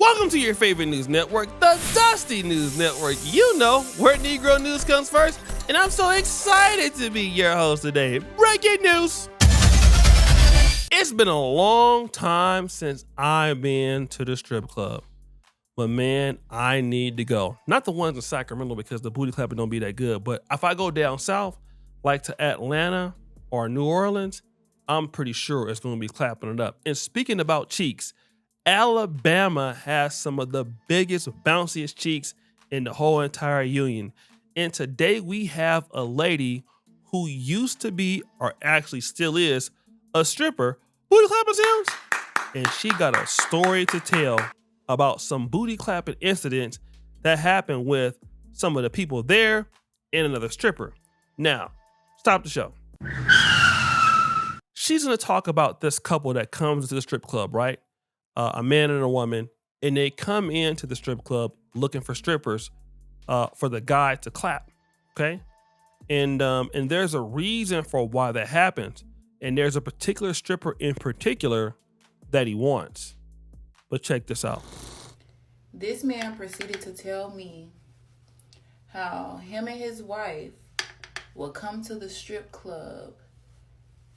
Welcome to your favorite news network, the Dusty News Network. You know where Negro news comes first, and I'm so excited to be your host today. Breaking news! It's been a long time since I've been to the strip club, but man, I need to go. Not the ones in Sacramento because the booty clapping don't be that good, but if I go down south, like to Atlanta or New Orleans, I'm pretty sure it's going to be clapping it up. And speaking about cheeks, Alabama has some of the biggest, bounciest cheeks in the whole entire union. And today we have a lady who used to be, or actually still is, a stripper. Booty clapping sounds? And she got a story to tell about some booty clapping incidents that happened with some of the people there and another stripper. Now, stop the show. She's going to talk about this couple that comes to the strip club, right? A man and a woman, and they come into the strip club looking for strippers for the guy to clap, okay? And there's a reason for why that happens. And there's a particular stripper in particular that he wants. But check this out. This man proceeded to tell me how him and his wife will come to the strip club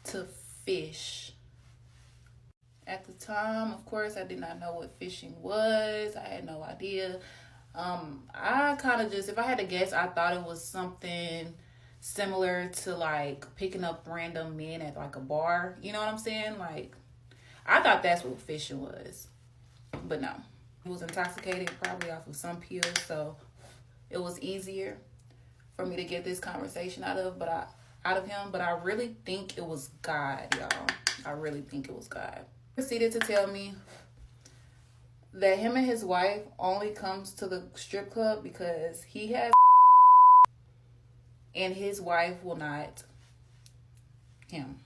to fish. At the time, of course, I did not know what fishing was. I had no idea. I kind of just, if I had to guess, I thought it was something similar to like picking up random men at like a bar. You know what I'm saying? Like, I thought that's what fishing was. But no. He was intoxicated, probably off of some pills, so it was easier for me to get this conversation out of him. But I really think it was God, y'all. I really think it was God. Proceeded to tell me that him and his wife only comes to the strip club because he has and his wife will not him.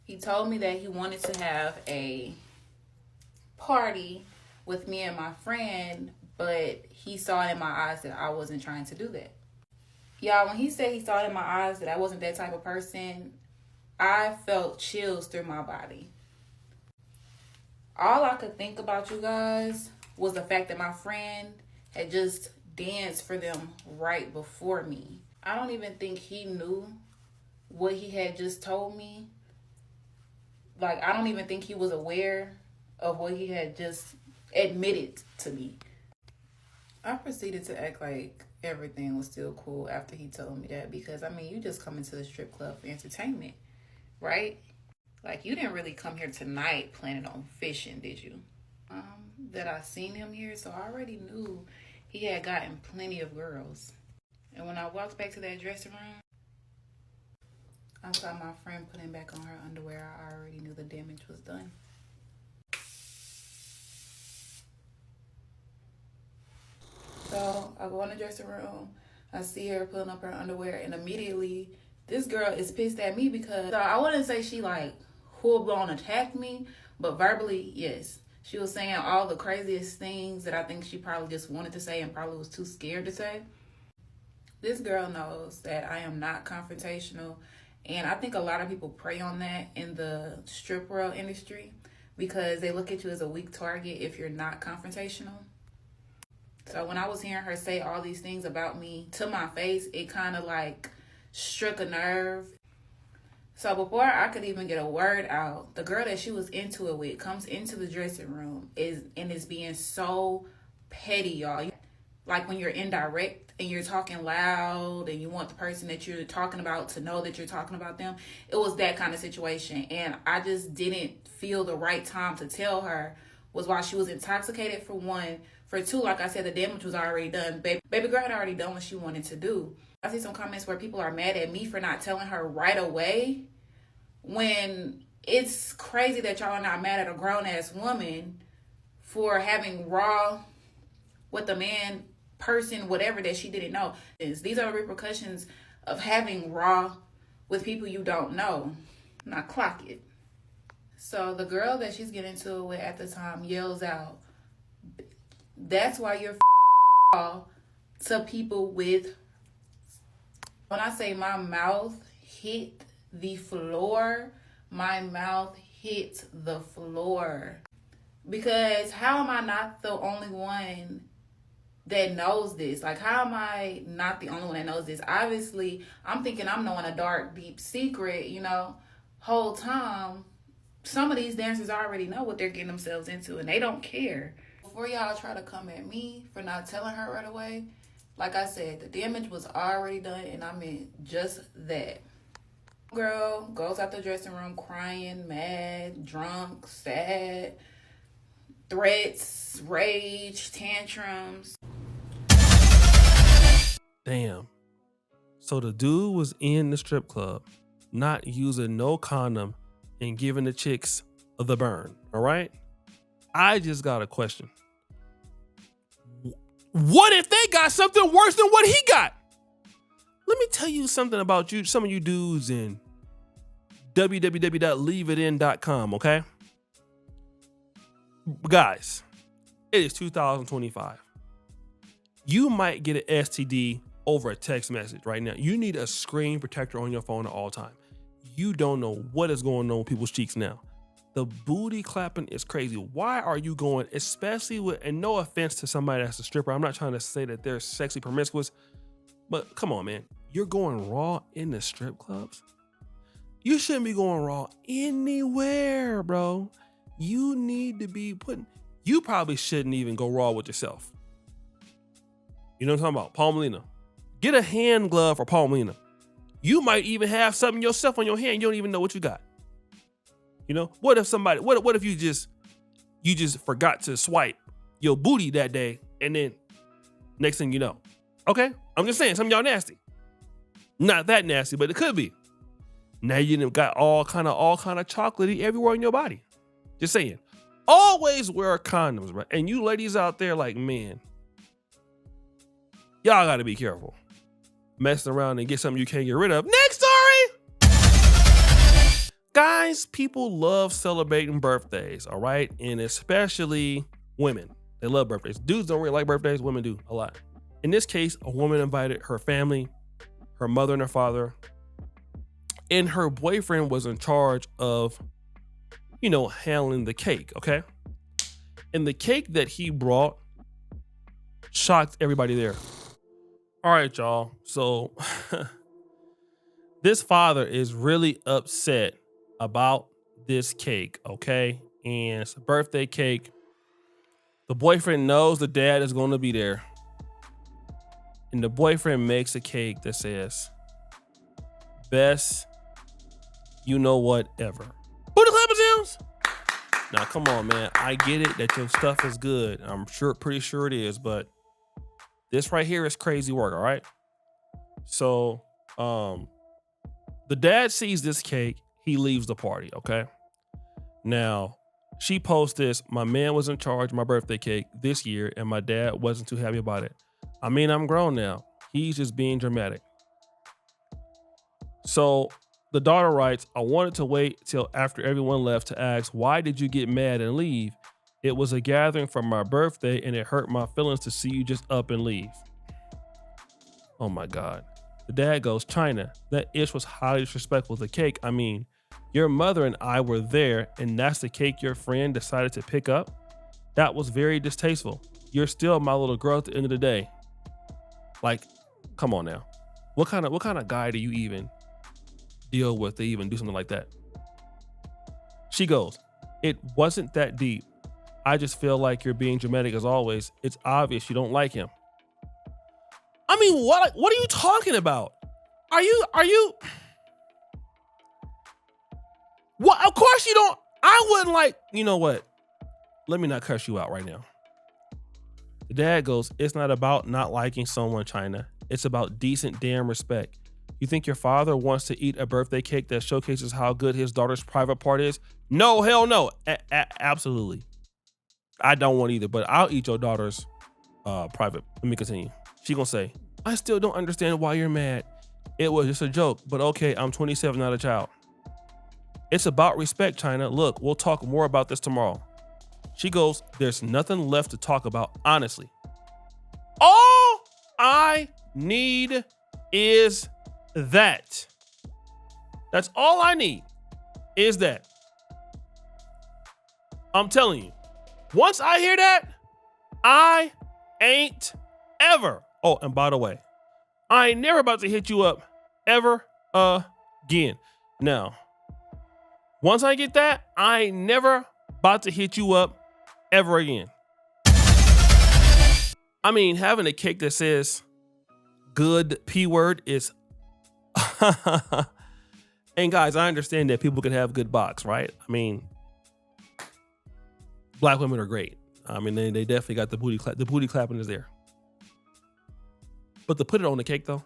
He told me that he wanted to have a party with me and my friend, but he saw it in my eyes that I wasn't trying to do that. Y'all, when he said he saw it in my eyes that I wasn't that type of person, I felt chills through my body. All I could think about, you guys, was the fact that my friend had just danced for them right before me. I don't even think he knew what he had just told me. Like, I don't even think he was aware of what he had just admitted to me. I proceeded to act like everything was still cool after he told me that, because, I mean, you just come into the strip club for entertainment, right? Like, you didn't really come here tonight planning on fishing, did you? That I seen him here, so I already knew he had gotten plenty of girls. And when I walked back to that dressing room, I saw my friend putting back on her underwear. I already knew the damage was done. So I go in the dressing room, I see her putting up her underwear, and immediately this girl is pissed at me because I wouldn't say she like full-blown attacked me, but verbally, yes. She was saying all the craziest things that I think she probably just wanted to say and probably was too scared to say. This girl knows that I am not confrontational, and I think a lot of people prey on that in the strip world industry because they look at you as a weak target if you're not confrontational. So when I was hearing her say all these things about me to my face, it kind of like struck a nerve. So before I could even get a word out, the girl that she was into it with comes into the dressing room is being so petty, y'all. Like when you're indirect and you're talking loud and you want the person that you're talking about to know that you're talking about them. It was that kind of situation. And I just didn't feel the right time to tell her was while she was intoxicated, for one. For two, like I said, the damage was already done. Baby girl had already done what she wanted to do. I see some comments where people are mad at me for not telling her right away, when it's crazy that y'all are not mad at a grown-ass woman for having raw with a man, person, whatever, that she didn't know. These are the repercussions of having raw with people you don't know. Now clock it. So the girl that she's getting into it with at the time yells out, "That's why you're to people with..." When I say my mouth hit the floor, my mouth hit the floor. Because how am I not the only one that knows this? Like, how am I not the only one that knows this? Obviously, I'm thinking I'm knowing a dark, deep secret, whole time. Some of these dancers already know what they're getting themselves into, and they don't care. Before y'all try to come at me for not telling her right away, like I said, the damage was already done, and I meant just that. Girl goes out the dressing room crying, mad, drunk, sad, threats, rage, tantrums. Damn. So the dude was in the strip club, not using no condom and giving the chicks the burn, all right? I just got a question. What if they got something worse than what he got? Let me tell you something about you, some of you dudes in www.leaveitin.com, okay? Guys, it is 2025. You might get an STD over a text message right now. You need a screen protector on your phone at all time. You don't know what is going on with people's cheeks now. The booty clapping is crazy. Why are you going, especially with, and no offense to somebody that's a stripper, I'm not trying to say that they're sexy promiscuous, but come on, man. You're going raw in the strip clubs? You shouldn't be going raw anywhere, bro. You need to be you probably shouldn't even go raw with yourself. You know what I'm talking about? Palmelina. Get a hand glove for Palmelina. You might even have something yourself on your hand. You don't even know what you got. What if you just forgot to swipe your booty that day, and then next thing you know. Okay? I'm just saying, some of y'all nasty. Not that nasty, but it could be. Now you done got all kind of chocolatey everywhere in your body. Just saying. Always wear condoms, bro. And you ladies out there, like, man, y'all gotta be careful. Messing around and get something you can't get rid of. Next story! Guys, people love celebrating birthdays, all right? And especially women. They love birthdays. Dudes don't really like birthdays. Women do a lot. In this case, a woman invited her family, her mother and her father, and her boyfriend was in charge of, handling the cake, okay? And the cake that he brought shocked everybody there. All right, y'all. So this father is really upset about this cake, okay? And it's a birthday cake. The boyfriend knows the dad is going to be there. And the boyfriend makes a cake that says, best you know what ever. Booty clapping sounds. Now, come on, man. I get it that your stuff is good. I'm pretty sure it is, but this right here is crazy work, all right? So, the dad sees this cake. He leaves the party, okay? Now, she posts this. My man was in charge of my birthday cake this year, and my dad wasn't too happy about it. I mean, I'm grown now. He's just being dramatic. So, the daughter writes, I wanted to wait till after everyone left to ask, why did you get mad and leave? It was a gathering for my birthday, and it hurt my feelings to see you just up and leave. Oh my God. The dad goes, China, that ish was highly disrespectful of the cake. I mean, your mother and I were there, and that's the cake your friend decided to pick up? That was very distasteful. You're still my little girl at the end of the day. Like, come on now. What kind of guy do you even deal with to even do something like that? She goes, it wasn't that deep. I just feel like you're being dramatic as always. It's obvious you don't like him. I mean, what are you talking about? Are you? What? Of course you don't. I wouldn't like, you know what? Let me not cuss you out right now. The dad goes, it's not about not liking someone, China. It's about decent damn respect. You think your father wants to eat a birthday cake that showcases how good his daughter's private part is? No, hell no. Absolutely. I don't want either, but I'll eat your daughter's private. Let me continue. She gonna say, I still don't understand why you're mad. It was just a joke, but okay, I'm 27, not a child. It's about respect, China. Look, we'll talk more about this tomorrow. She goes, there's nothing left to talk about, honestly. All I need is that. That's all I need is that. I'm telling you, Once I hear that, I ain't ever. Oh, and by the way, I ain't never about to hit you up ever again. Now, once I get that, I ain't never about to hit you up ever again. I mean, having a cake that says good P word is and guys, I understand that people can have good box, right? I mean, black women are great. I mean, they definitely got the booty clap. The booty clapping is there. But to put it on the cake, though,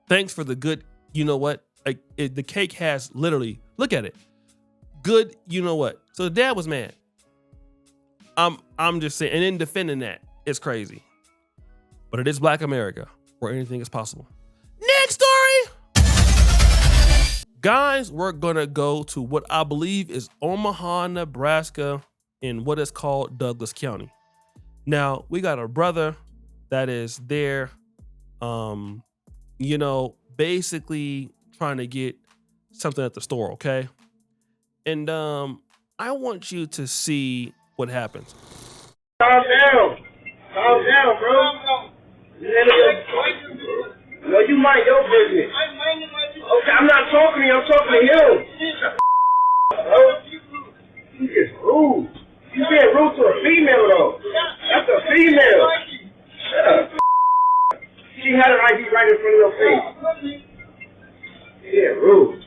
thanks for the good, you know what? Like the cake has literally, look at it, good, you know what? So the dad was mad. I'm just saying, and then defending that is crazy. But it is Black America, where anything is possible. Next story. Guys, we're gonna go to what I believe is Omaha, Nebraska, in what is called Douglas County. Now, we got a brother that is there, basically trying to get something at the store, okay? And I want you to see what happens. Calm down, bro. No, you mind your business. Okay, I'm not talking to you, I'm talking to him. Bro, you just rude. You being rude to a female, though. That's a female. Shut up. She had an ID right in front of your face. Yeah, rude.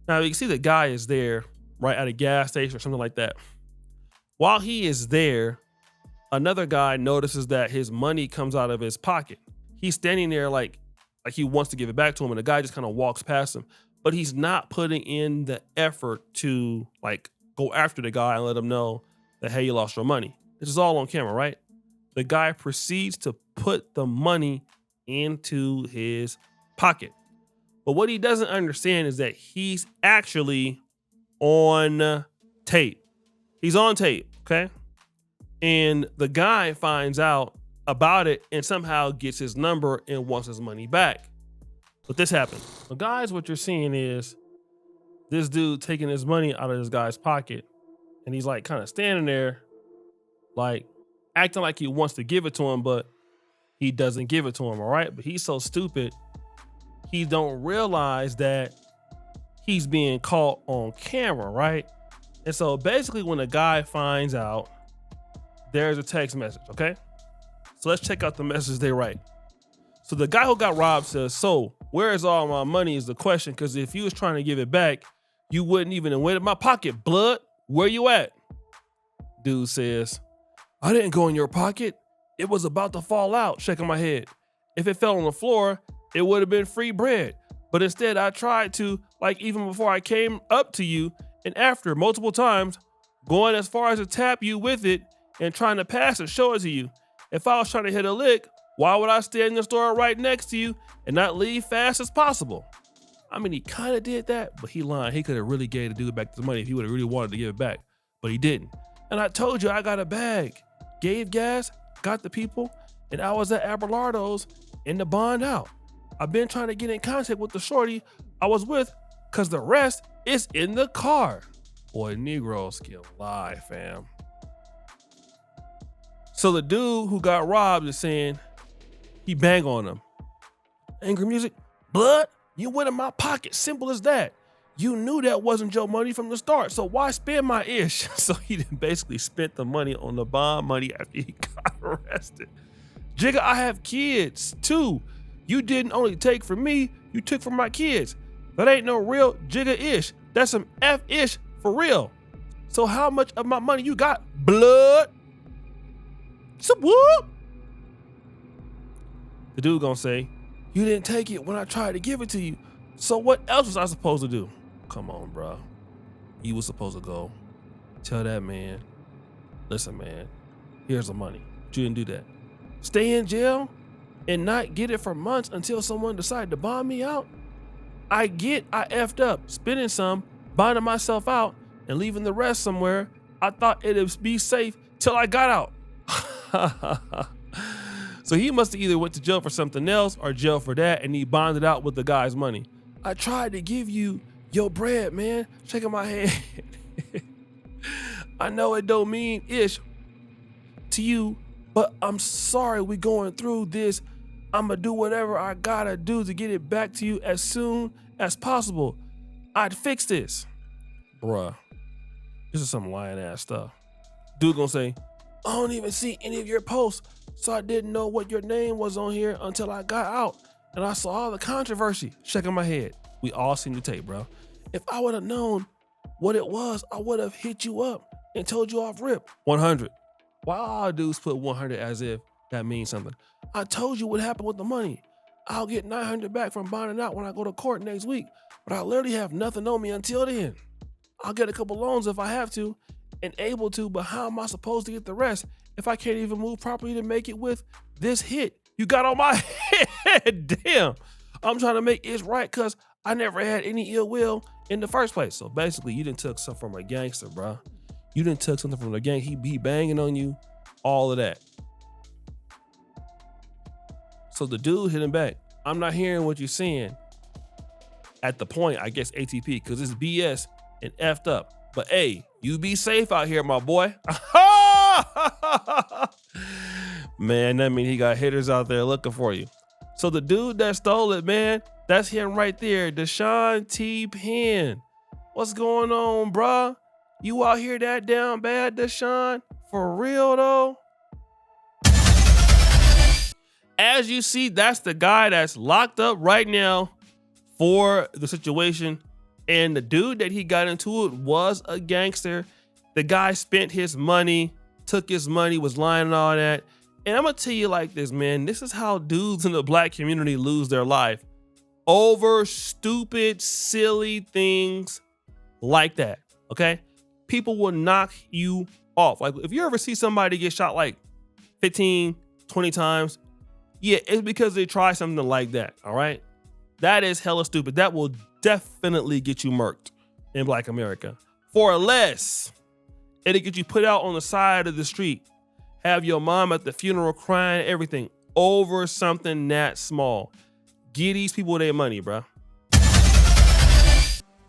Now you can see the guy is there, right, at a gas station or something like that. While he is there, another guy notices that his money comes out of his pocket. He's standing there like he wants to give it back to him, and the guy just kind of walks past him. But he's not putting in the effort to like go after the guy and let him know that, hey, you lost your money. This is all on camera, right? The guy proceeds to put the money into his pocket. But what he doesn't understand is that he's actually on tape. He's on tape, okay? And the guy finds out about it and somehow gets his number and wants his money back. But this happened. So guys, what you're seeing is this dude taking his money out of this guy's pocket. And he's like kind of standing there, like acting like he wants to give it to him, but he doesn't give it to him, all right? But he's so stupid, he don't realize that he's being caught on camera, right? And so basically when the guy finds out, there's a text message, okay? So let's check out the message they write. So the guy who got robbed says, so where is all my money is the question, because if you was trying to give it back, you wouldn't even have went in my pocket, blood. Where you at? Dude says, I didn't go in your pocket. It was about to fall out, shaking my head. If it fell on the floor, it would have been free bread. But instead I tried to, like even before I came up to you and after multiple times, going as far as to tap you with it and trying to pass it, show it to you. If I was trying to hit a lick, why would I stay in the store right next to you and not leave fast as possible? I mean, he kind of did that, but he lied. He could have really gave the dude back the money if he would have really wanted to give it back, but he didn't. And I told you I got a bag, gave gas, got the people, and I was at Abelardo's in the bond out. I've been trying to get in contact with the shorty I was with because the rest is in the car. Boy, Negroes can lie, fam. So the dude who got robbed is saying he bang on him. Angry music, blood, you went in my pocket, simple as that. You knew that wasn't your money from the start, so why spend my ish? So he basically spent the money on the bond money after he got arrested. Jigga, I have kids too. You didn't only take from me, you took from my kids. That ain't no real Jigga-ish. That's some F-ish for real. So how much of my money you got, blood? So whoop. The dude gonna say, you didn't take it when I tried to give it to you. So what else was I supposed to do? Come on, bro. You was supposed to go tell that man, listen, man, here's the money. but you didn't do that. Stay in jail and not get it for months until someone decided to bond me out? I effed up, spending some, bonding myself out, and leaving the rest somewhere. I thought it'd be safe till I got out. So he must have either went to jail for something else or jail for that, and he bonded out with the guy's money. I tried to give you your bread, man. Shaking my head. I know it don't mean ish to you, but I'm sorry we going through this. I'ma do whatever I gotta do to get it back to you as soon as possible. I'd fix this. Bruh, this is some lying ass stuff. Dude gonna say, I don't even see any of your posts, so I didn't know what your name was on here until I got out and I saw all the controversy. Shaking my head. We all seen the tape, bro. If I would have known what it was, I would have hit you up and told you off rip. 100. Why all dudes put 100 as if that means something? I told you what happened with the money. I'll get 900 back from bonding out when I go to court next week, but I literally have nothing on me until then. I'll get a couple loans if I have to and able to, but how am I supposed to get the rest if I can't even move properly to make it with this hit you got on my head? Damn. I'm trying to make it right because I never had any ill will in the first place. So basically, you done took something from a gangster, bro. You done took something from the gang. He banging on you, all of that. So the dude hit him back. I'm not hearing what you're saying. At the point, I guess ATP, because it's BS and effed up. But hey, you be safe out here, my boy. Man, that means he got hitters out there looking for you. So the dude that stole it, man, that's him right there, Deshaun T. Penn. What's going on, bruh? You out here that down bad, Deshaun? For real, though? As you see, that's the guy that's locked up right now for the situation. And the dude that he got into it was a gangster. The guy spent his money, took his money, was lying and all that. And I'm gonna tell you like this, man. This is how dudes in the black community lose their life. Over stupid, silly things like that, okay? People will knock you off. Like if you ever see somebody get shot like 15, 20 times, yeah, it's because they try something like that, all right? That is hella stupid. That will definitely get you murked in Black America. For less, it'll get you put out on the side of the street, have your mom at the funeral crying, everything, over something that small. Give these people their money, bro.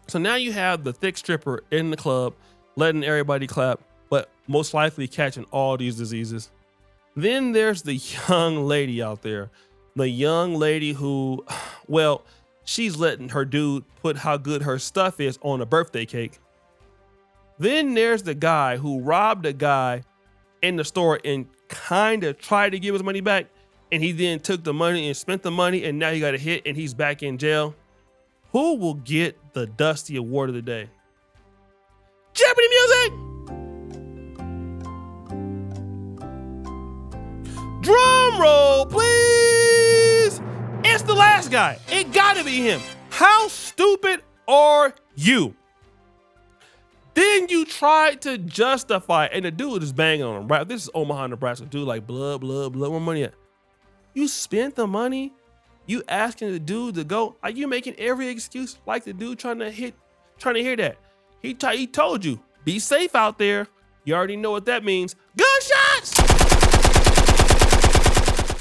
So now you have the thick stripper in the club, letting everybody clap, but most likely catching all these diseases. Then there's the young lady out there. The young lady who, well, she's letting her dude put how good her stuff is on a birthday cake. Then there's the guy who robbed a guy in the store and kind of tried to give his money back. And he then took the money and spent the money, and now he got a hit and he's back in jail. Who will get the Dusty Award of the day? Jeopardy music! Drum roll, please! It's the last guy. It gotta be him. How stupid are you? Then you tried to justify, and the dude is banging on him, right? This is Omaha, Nebraska. Dude like, blood, where money at? You spent the money? You asking the dude to go? Are you making every excuse like the dude trying to hear that? He told you, be safe out there. You already know what that means. Gunshots!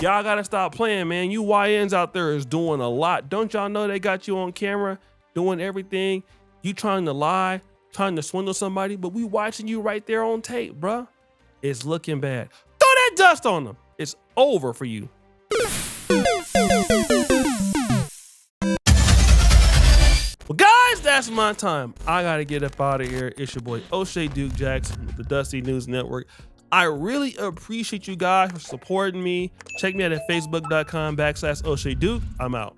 Y'all gotta stop playing, man. You YNs out there is doing a lot. Don't y'all know they got you on camera doing everything? You trying to lie, trying to swindle somebody, but we watching you right there on tape, bruh. It's looking bad. Throw that dust on them. It's over for you. Well, guys, that's my time. I gotta get up out of here. It's your boy O'Shea Duke Jackson with the Dusty News Network. I really appreciate you guys for supporting me. Check me out at facebook.com/O'Shea Duke. I'm out.